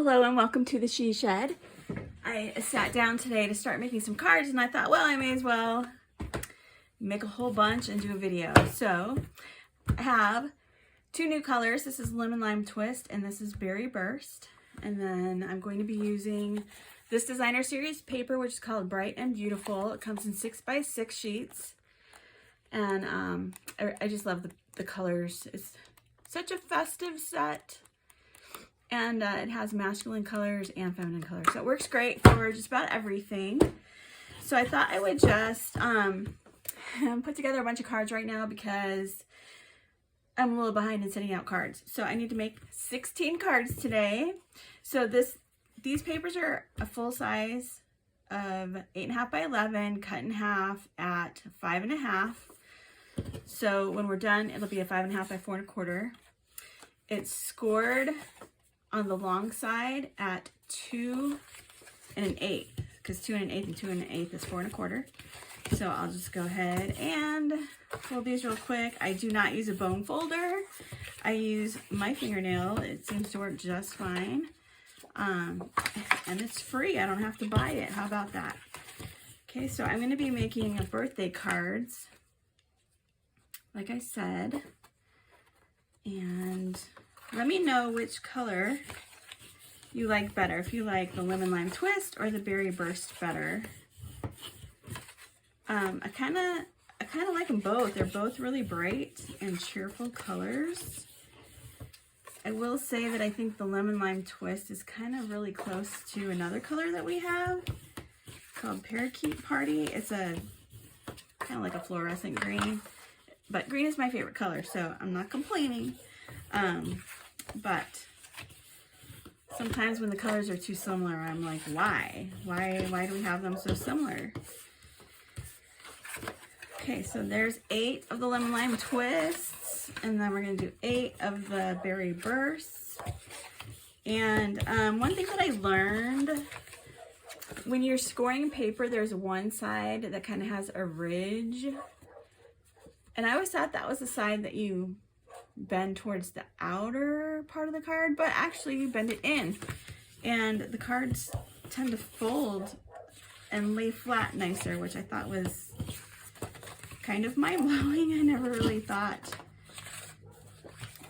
Hello and welcome to the She Shed. I sat down today to start making some cards and I thought, well, I may as well make a whole bunch and do a video. So I have two new colors. This is Lemon Lime Twist and this is Berry Burst. And then I'm going to be using this designer series paper, which is called Bright and Beautiful. It comes in 6x6 sheets. And I just love the colors. It's such a festive set. And it has masculine colors and feminine colors. So it works great for just about everything. So I thought I would just put together a bunch of cards right now because I'm a little behind in sending out cards. So I need to make 16 cards today. So these papers are a full size of 8.5 by 11, cut in half at 5.5. So when we're done, it'll be a 5.5 by 4.25. It's scored on the long side at 2 1/8, because 2 1/8 and 2 1/8 is 4 1/4. So I'll just go ahead and fold these real quick. I do not use a bone folder. I use my fingernail. It seems to work just fine. And it's free. I don't have to buy it. How about that? Okay, so I'm going to be making birthday cards, like I said. And let me know which color you like better. If you like the Lemon Lime Twist or the Berry Burst better. I kind of like them both. They're both really bright and cheerful colors. I will say that I think the Lemon Lime Twist is kind of really close to another color that we have called Parakeet Party. It's a kind of like a fluorescent green, but green is my favorite color, so I'm not complaining. But sometimes when the colors are too similar, I'm like, why do we have them so similar? Okay, so there's 8 of the Lemon Lime Twists, and then we're going to do 8 of the Berry Bursts. And one thing that I learned, when you're scoring paper, there's one side that kind of has a ridge. And I always thought that was the side that you bend towards the outer part of the card, but actually you bend it in. And the cards tend to fold and lay flat nicer, which I thought was kind of mind-blowing. I never really thought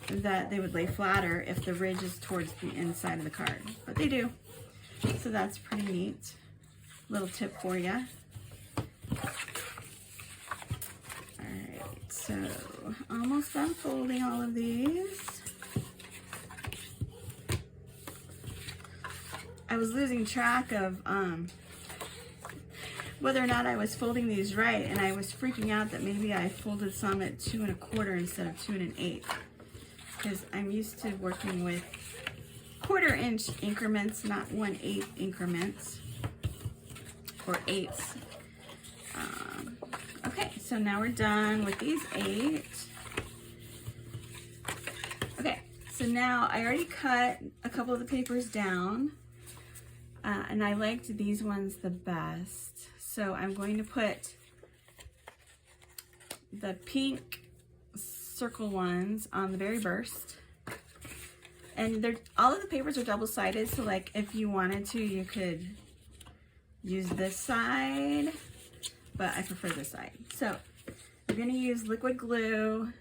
that they would lay flatter if the ridge is towards the inside of the card, but they do. So that's pretty neat. Little tip for you. Alright, so almost done folding all of these. I was losing track of whether or not I was folding these right, and I was freaking out that maybe I folded some at 2 1/4 instead of 2 1/8, because I'm used to working with 1/4 inch increments, not 1/8 increments or eighths. Okay, so now we're done with these 8. Okay, so now I already cut a couple of the papers down, and I liked these ones the best. So I'm going to put the pink circle ones on the Berry Burst. And all of the papers are double-sided, so like if you wanted to, you could use this side, but I prefer this side. So I'm going to use liquid glue.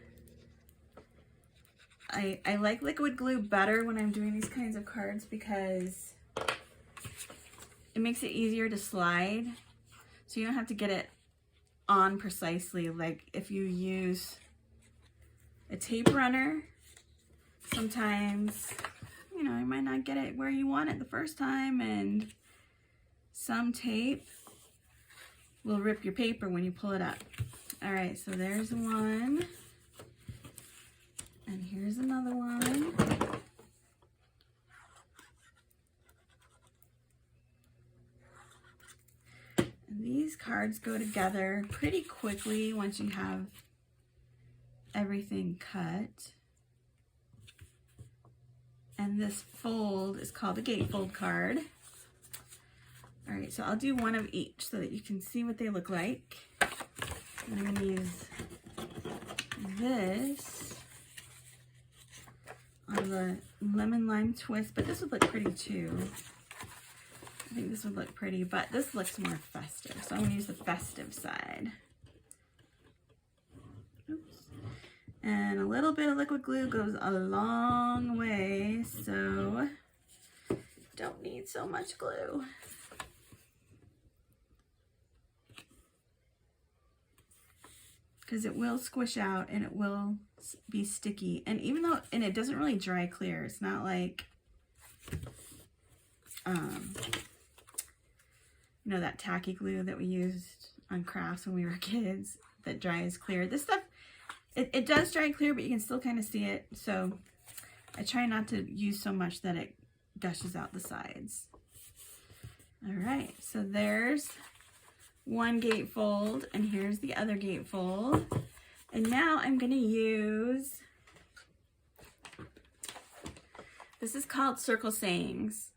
I like liquid glue better when I'm doing these kinds of cards because it makes it easier to slide. So you don't have to get it on precisely. Like if you use a tape runner, sometimes, you know, you might not get it where you want it the first time, and some tape will rip your paper when you pull it up. All right, so there's one. And here's another one. And these cards go together pretty quickly once you have everything cut. And this fold is called a gatefold card. All right, so I'll do one of each so that you can see what they look like. And I'm going to use this on the lemon lime twist, but this would look pretty too. I think this would look pretty, but this looks more festive, so I'm gonna use the festive side. Oops. And a little bit of liquid glue goes a long way, so don't need so much glue. Because it will squish out and it will be sticky. And even though, and it doesn't really dry clear. It's not like, you know, that tacky glue that we used on crafts when we were kids that dries clear. This stuff, it does dry clear, but you can still kind of see it. So I try not to use so much that it gushes out the sides. All right, so there's one gatefold, and here's the other gatefold. And now I'm gonna use, this is called Circle Sayings.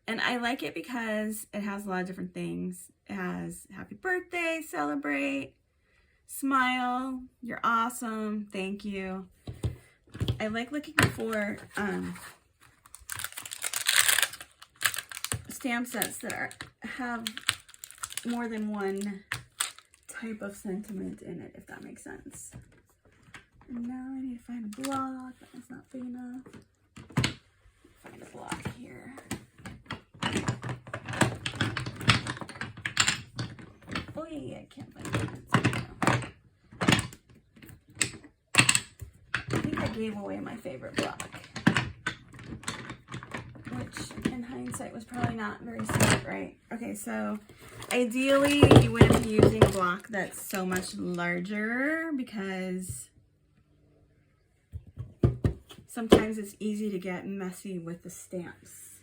And I like it because it has a lot of different things. It has happy birthday, celebrate, smile, you're awesome, thank you. I like looking for stamp sets that have more than one type of sentiment in it, if that makes sense. And now I need to find a block. That's not big enough. Find a block here. Oh yeah, I can't find it. I think I gave away my favorite block, which in hindsight was probably not very smart, right? Okay, so ideally you wouldn't be using a block that's so much larger because sometimes it's easy to get messy with the stamps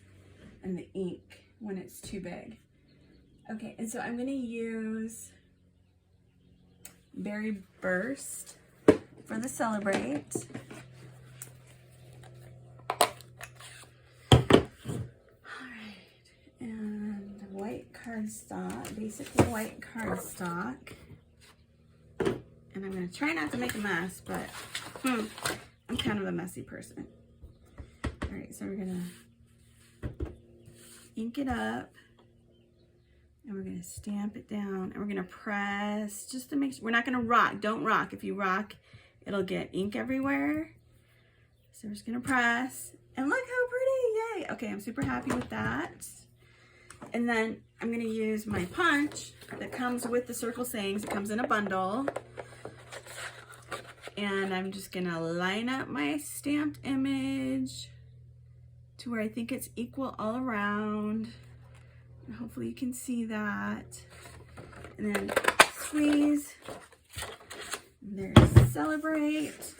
and the ink when it's too big. Okay, and so I'm gonna use Berry Burst for the Celebrate. White cardstock, basically white cardstock. And I'm going to try not to make a mess, but I'm kind of a messy person. All right, so we're going to ink it up, and we're going to stamp it down, and we're going to press just to make sure. We're not going to rock. Don't rock. If you rock, it'll get ink everywhere. So we're just going to press, and look how pretty. Yay. Okay, I'm super happy with that. And then I'm going to use my punch that comes with the Circle Sayings. It comes in a bundle. And I'm just going to line up my stamped image to where I think it's equal all around. And hopefully you can see that. And then squeeze. And there's Celebrate.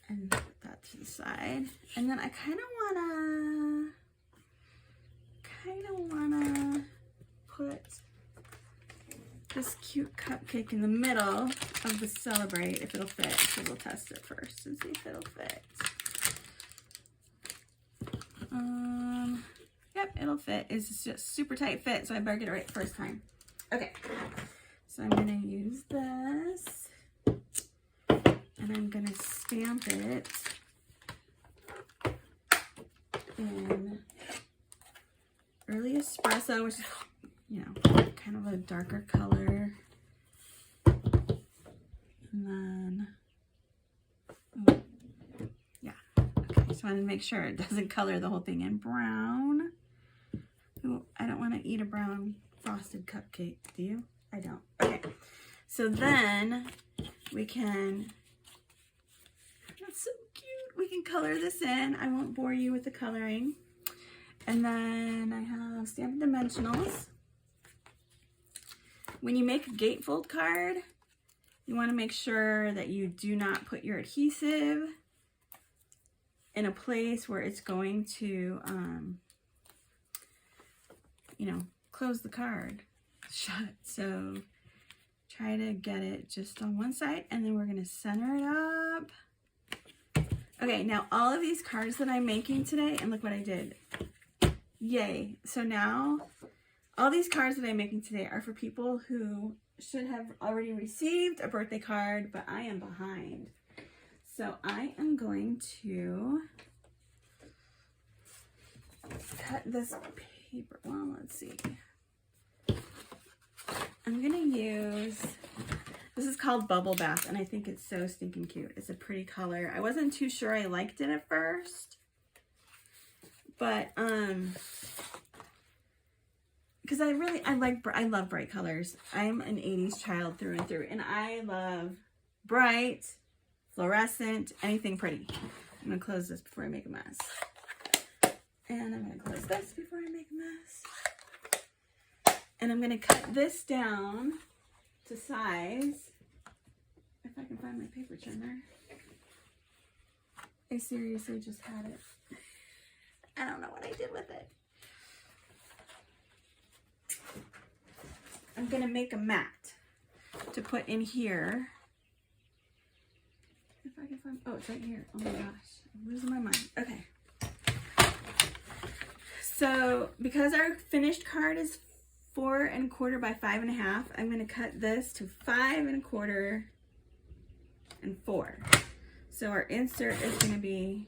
And put that to the side. And then I kind of want to put this cute cupcake in the middle of the Celebrate, if it'll fit. So we'll test it first and see if it'll fit. Yep, it'll fit. It's just super tight fit, so I better get it right the first time. Okay, so I'm gonna use this, and I'm gonna stamp it in Early Espresso, which is, you know, kind of a darker color. And then, oh, yeah, okay, so I want to make sure it doesn't color the whole thing in brown. Ooh, I don't want to eat a brown frosted cupcake, do you? I don't. Okay, so then we can, that's so cute, we can color this in. I won't bore you with the coloring. And then I have Stampin' Dimensionals. When you make a gatefold card, you want to make sure that you do not put your adhesive in a place where it's going to, you know, close the card shut. So try to get it just on one side, and then we're going to center it up. Okay, now all of these cards that I'm making today, and look what I did. Yay. So now all these cards that I'm making today are for people who should have already received a birthday card, but I am behind. So I am going to cut this paper. Well, let's see. I'm gonna use, this is called Bubble Bath, and I think it's so stinking cute. It's a pretty color. I wasn't too sure I liked it at first, but because I love bright colors. I'm an 80s child through and through, and I love bright, fluorescent, anything pretty. I'm gonna close this before I make a mess. And I'm gonna close this before I make a mess. And I'm gonna cut this down to size. If I can find my paper trimmer. I seriously just had it. I don't know what I did with it. I'm gonna make a mat to put in here. If I can find, oh, it's right here. Oh my gosh, I'm losing my mind. Okay. So because our finished card is 4 1/4 by 5 1/2, I'm gonna cut this to 5 1/4 and 4. So our insert is gonna be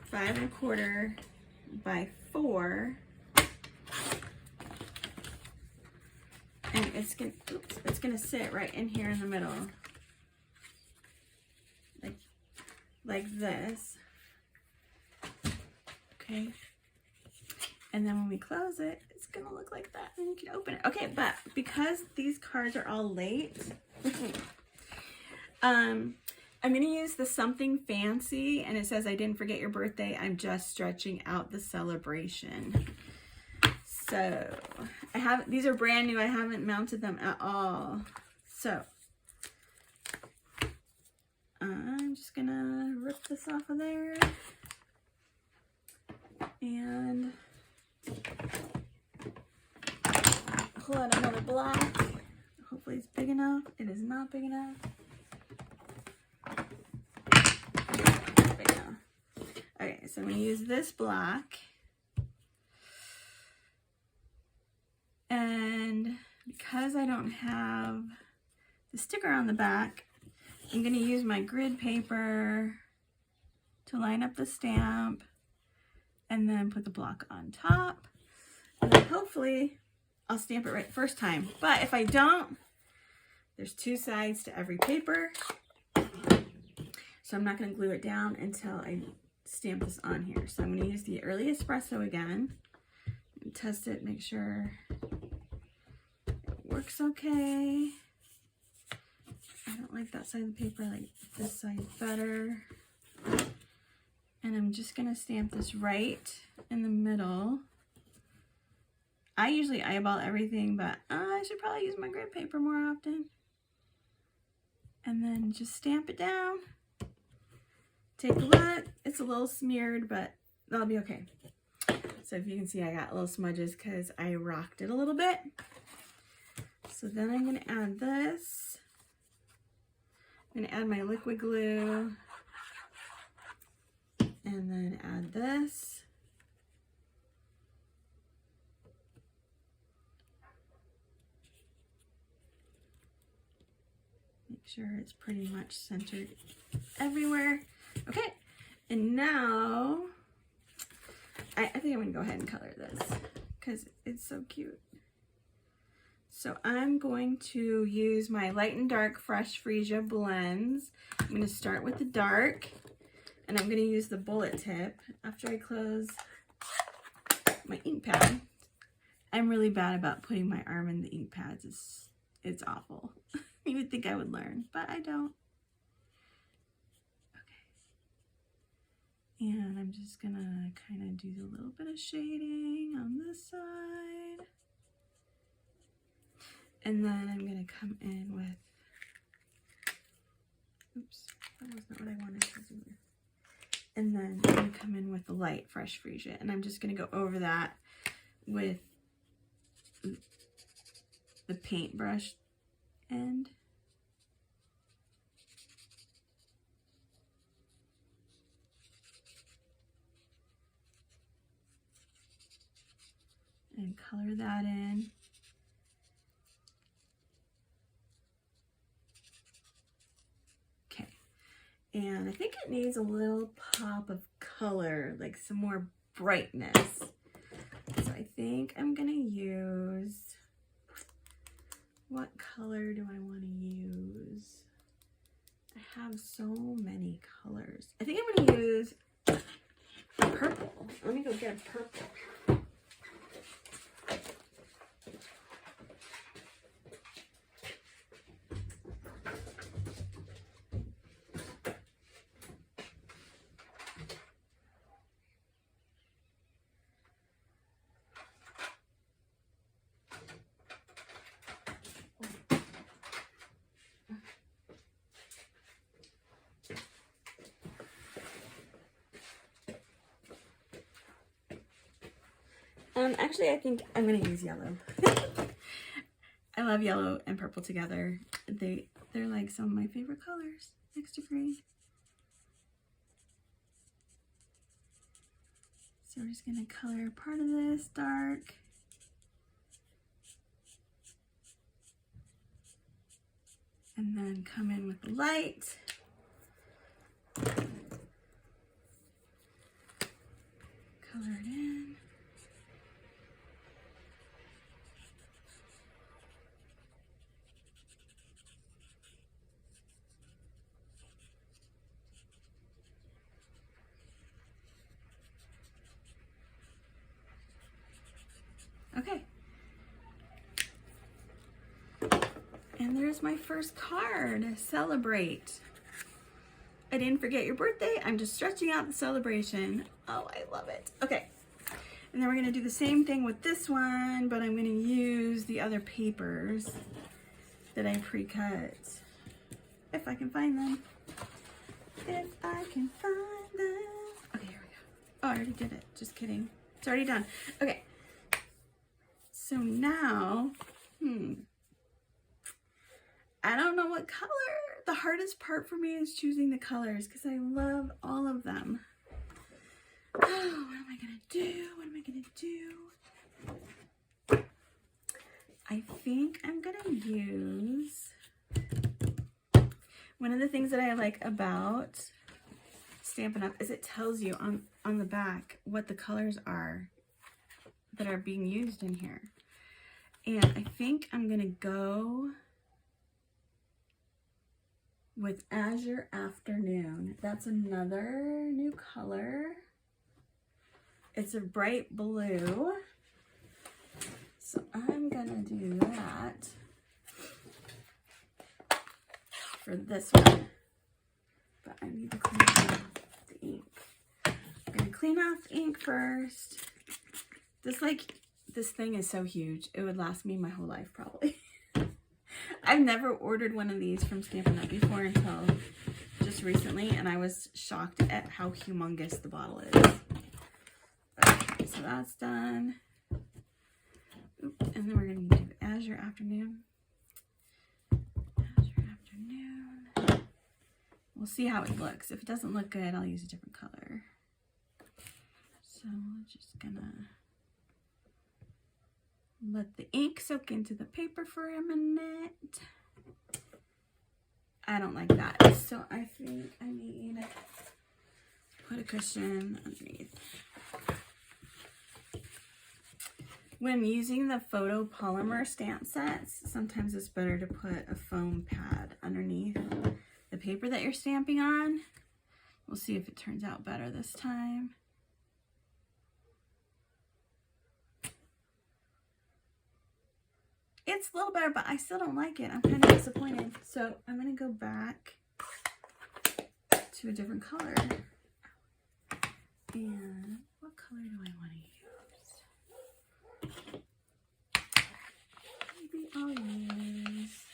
5 1/4 by 4. And it's gonna sit right in here in the middle, like this. Okay. And then when we close it, it's gonna look like that, and you can open it. Okay, but because these cards are all late, I'm gonna use the Something Fancy, and it says, "I didn't forget your birthday. I'm just stretching out the celebration." So these are brand new. I haven't mounted them at all. So I'm just gonna rip this off of there and pull out another block. Hopefully it's big enough. It is not big enough. Big enough. Okay, so I'm gonna use this block. And because I don't have the sticker on the back, I'm going to use my grid paper to line up the stamp and then put the block on top. And then hopefully I'll stamp it right the first time. But if I don't, there's 2 sides to every paper. So I'm not going to glue it down until I stamp this on here. So I'm going to use the Early Espresso again and test it, make sure works okay. I don't like that side of the paper, I like this side better. And I'm just gonna stamp this right in the middle. I usually eyeball everything, but I should probably use my grid paper more often. And then just stamp it down. Take a look. It's a little smeared, but that'll be okay. So if you can see, I got little smudges because I rocked it a little bit. So then I'm going to add this. I'm going to add my liquid glue. And then add this. Make sure it's pretty much centered everywhere. Okay, and now I think I'm going to go ahead and color this because it's so cute. So I'm going to use my light and dark Fresh Freesia blends. I'm going to start with the dark, and I'm going to use the bullet tip after I close my ink pad. I'm really bad about putting my arm in the ink pads. It's awful. You would think I would learn, but I don't. Okay. And I'm just going to kind of do a little bit of shading on this side. And then I'm going to come in with, oops, that was not what I wanted to do. And then I'm going to come in with the light Fresh Freesia. And I'm just going to go over that with the paintbrush end. And color that in. And I think it needs a little pop of color, like some more brightness. So I think I'm gonna use, what color do I want to use? I have so many colors. I think I'm gonna use purple. Let me go get a purple. Actually, I think I'm gonna use yellow. I love yellow and purple together. They're like some of my favorite colors next to green. So we're just gonna color part of this dark. And then come in with the light. Color it in. Okay. And there's my first card. Celebrate. I didn't forget your birthday. I'm just stretching out the celebration. Oh, I love it. Okay. And then we're going to do the same thing with this one, but I'm going to use the other papers that I pre-cut. If I can find them. If I can find them. Okay, here we go. Oh, I already did it. Just kidding. It's already done. Okay. So now, I don't know what color. The hardest part for me is choosing the colors because I love all of them. Oh, what am I gonna do? What am I gonna do? I think I'm gonna use, one of the things that I like about Stampin' Up! Is it tells you on the back what the colors are that are being used in here. And I think I'm gonna go with Azure Afternoon. That's another new color. It's a bright blue. So I'm gonna do that for this one. But I need to clean off the ink. I'm gonna clean off the ink first. This thing is so huge. It would last me my whole life probably. I've never ordered one of these from Stampin' Up! Before until just recently, and I was shocked at how humongous the bottle is. Okay, so that's done. Oop, and then we're going to do Azure Afternoon. Azure Afternoon. We'll see how it looks. If it doesn't look good, I'll use a different color. So we're just going to let the ink soak into the paper for a minute. I don't like that. So I think I need to put a cushion underneath. When using the photopolymer stamp sets, sometimes it's better to put a foam pad underneath the paper that you're stamping on. We'll see if it turns out better this time. It's a little better, but I still don't like it. I'm kind of disappointed. So I'm going to go back to a different color. And what color do I want to use? Maybe I'll use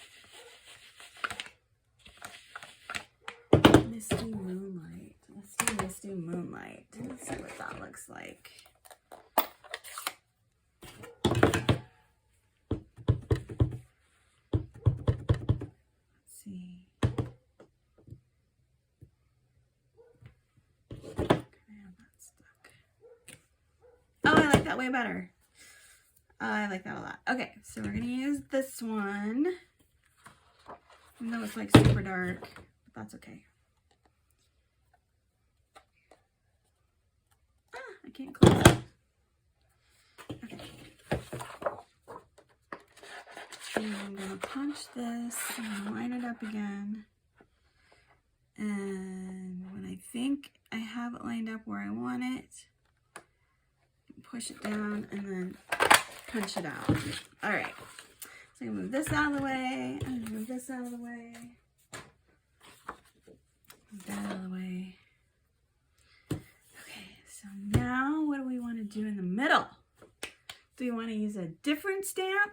Misty Moonlight. Let's do Misty Moonlight. Let's see what that looks like. Way better. I like that a lot. Okay, so we're gonna use this one. Even though it's like super dark, but that's okay. can't close it. Okay. And I'm going to punch this. I'm going to line it up again. And when I think I have it lined up where I want it, push it down and then punch it out. All right. So I'm going to move this out of the way. I'm going to move this out of the way. Move that out of the way. Okay, so now what do we want to do in the middle? Do we want to use a different stamp?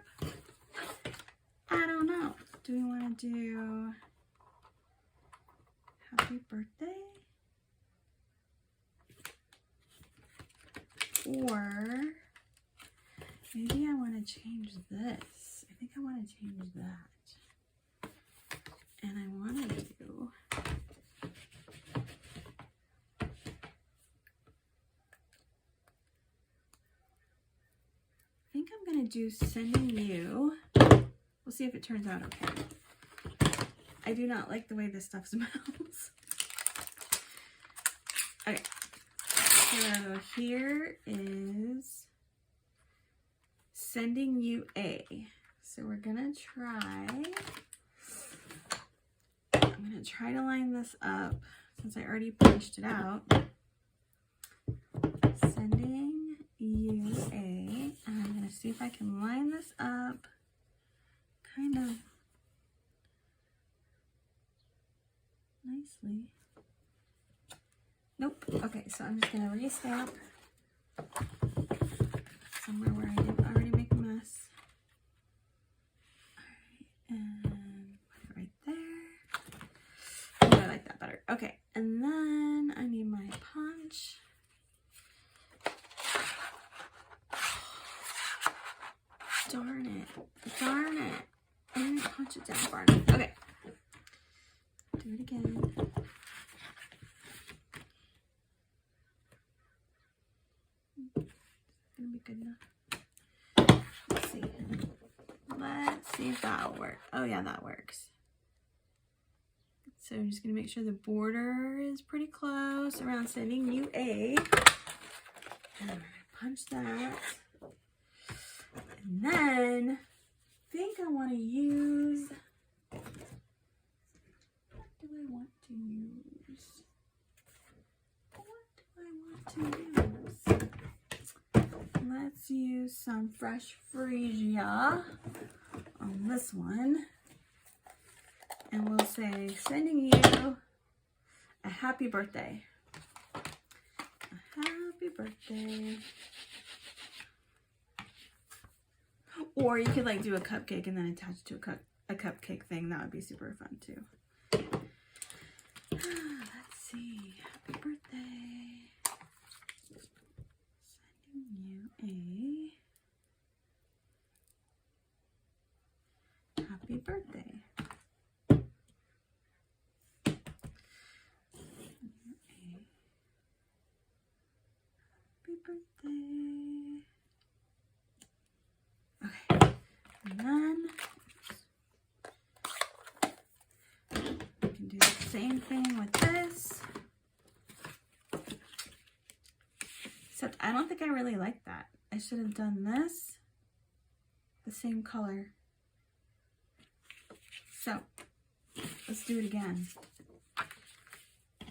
I don't know. Do we want to do happy birthday? Or maybe I want to change this. I think I want to change that. And I want to do I'm going to do sending you. We'll see if it turns out okay. I do not like the way this stuff smells. Okay. So here is sending you a. So we're going to try. I'm going to try to line this up since I already punched it out. Sending you a. And I'm going to see if I can line this up kind of nicely. Nope. Okay, so I'm just going to restamp somewhere where I didn't already make a mess. Alright, and put it right there. Oh, I like that better. Okay, and then I need my punch. Darn it. Darn it. I didn't punch it down far enough. Okay. Do it again. Gonna be good enough. Let's see. Let's see if that'll work. Oh yeah, that works. So I'm just gonna make sure the border is pretty close around sending you a. And I'm gonna punch that. And then I think I want to use. What do I want to use? What do I want to use? Let's use some fresh freesia on this one. And we'll say, sending you a happy birthday. A happy birthday. Or you could like do a cupcake and then attach it to a cupcake thing. That would be super fun too. Let's see. Happy birthday. Sending you a happy birthday. Happy birthday. Okay. And then we can do the same thing with this. Except I don't think I really like that. I should have done this the same color. So let's do it again.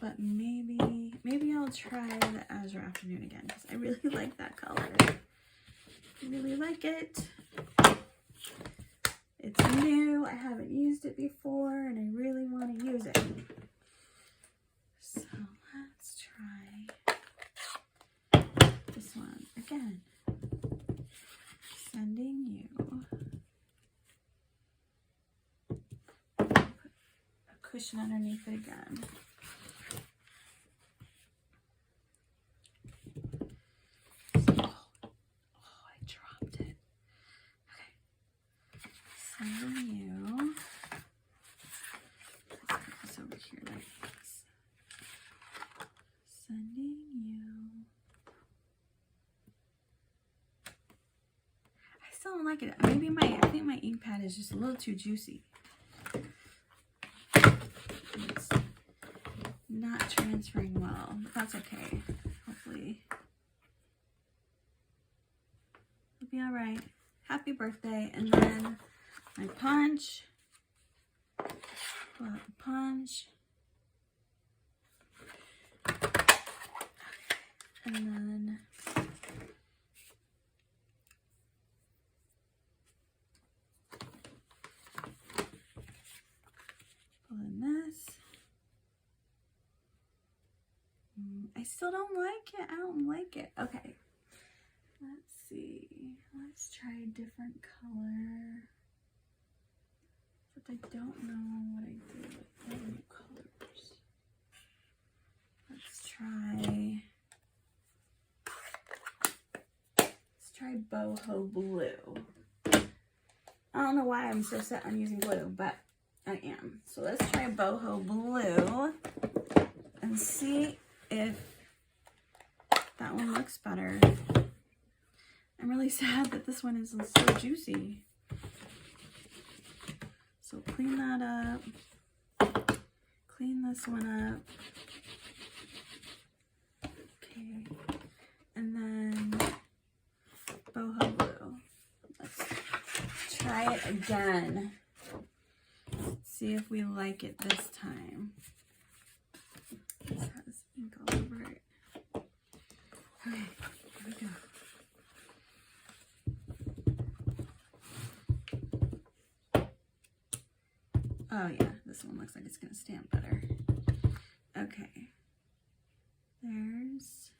But maybe I'll try the Azure Afternoon again because I really like that color. I really like it. It's new. I haven't used it before and I really want to use it. So let's try this one again. Sending you. Put a cushion underneath it again. Sending you. Let's put this over here like this. Sending you. I still don't like it. Maybe I think my ink pad is just a little too juicy. It's not transferring well, but that's okay. Hopefully You'll be all right. Happy birthday. And then my punch. Pull out the punch. And then pull in this. I still don't like it. I don't like it. Okay. Let's see. Let's try a different color. But I don't know what I do with the new colors. Let's try Boho Blue. I don't know why I'm so set on using blue, but I am. So let's try Boho Blue and see if that one looks better. I'm really sad that this one is so juicy. So clean that up. Clean this one up. Okay. And then Boho Blue. Let's try it again. See if we like it this time. This has ink all over it. Okay, here we go. Oh yeah, this one looks like it's gonna stamp better. Okay. There's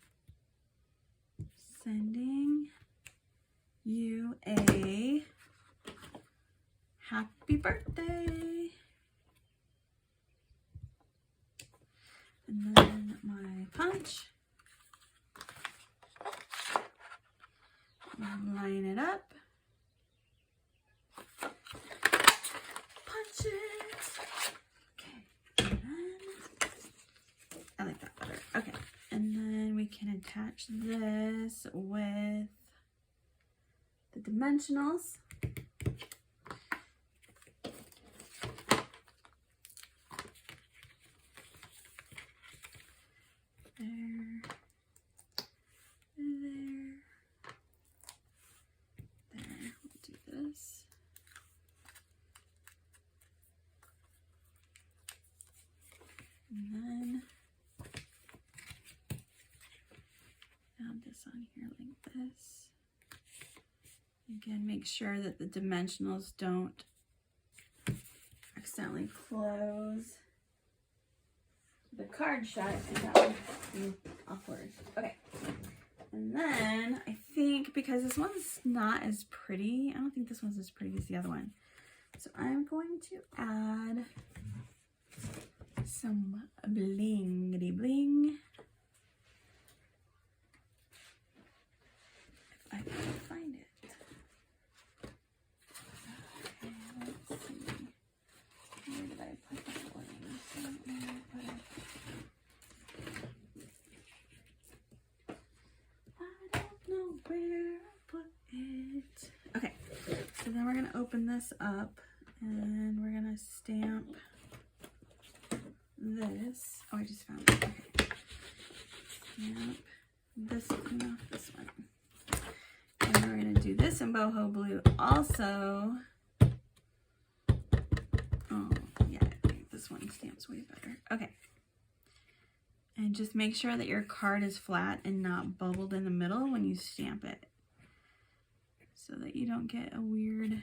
sending you a happy birthday. And then my punch. Line it up. Punch it. Okay. And then I like that better. Okay. And then we can attach this with the dimensionals. There. We'll do this. And then add this on here like this. Again, make sure that the dimensionals don't accidentally close the card shut, and that would be awkward. Okay. And then I think because this one's not as pretty, I don't think this one's as pretty as the other one. So I'm going to add some blingity bling. If I can find it. Okay, let's see. Where did I put that bling? I don't know where I put it. Okay, so then we're gonna open this up and we're gonna stamp this. Oh, I just found it. Okay. Stamp this, clean off this one. And then we're gonna do this in Boho Blue also. Oh, yeah, I think this one stamps way better. Okay. And just make sure that your card is flat and not bubbled in the middle when you stamp it, so that you don't get a weird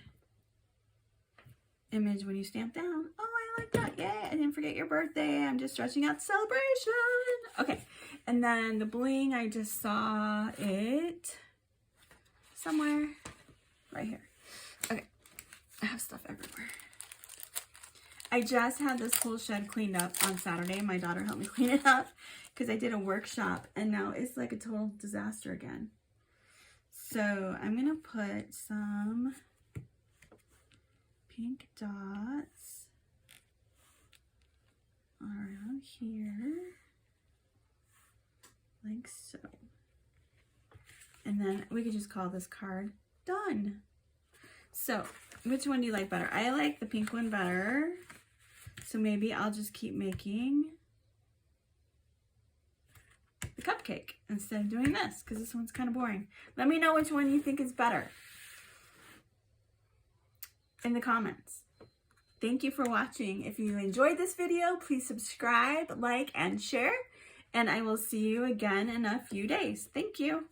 image when you stamp down. Oh, I like that. Yay, I didn't forget your birthday. I'm just stretching out the celebration. Okay, and then the bling, I just saw it somewhere right here. Okay, I have stuff everywhere. I just had this whole shed cleaned up on Saturday. My daughter helped me clean it up because I did a workshop and now it's like a total disaster again. So I'm gonna put some pink dots around here, like so. And then we could just call this card done. So which one do you like better? I like the pink one better. So maybe I'll just keep making the cupcake instead of doing this, because this one's kind of boring. Let me know which one you think is better in the comments. Thank you for watching. If you enjoyed this video, please subscribe, like, and share. And I will see you again in a few days. Thank you.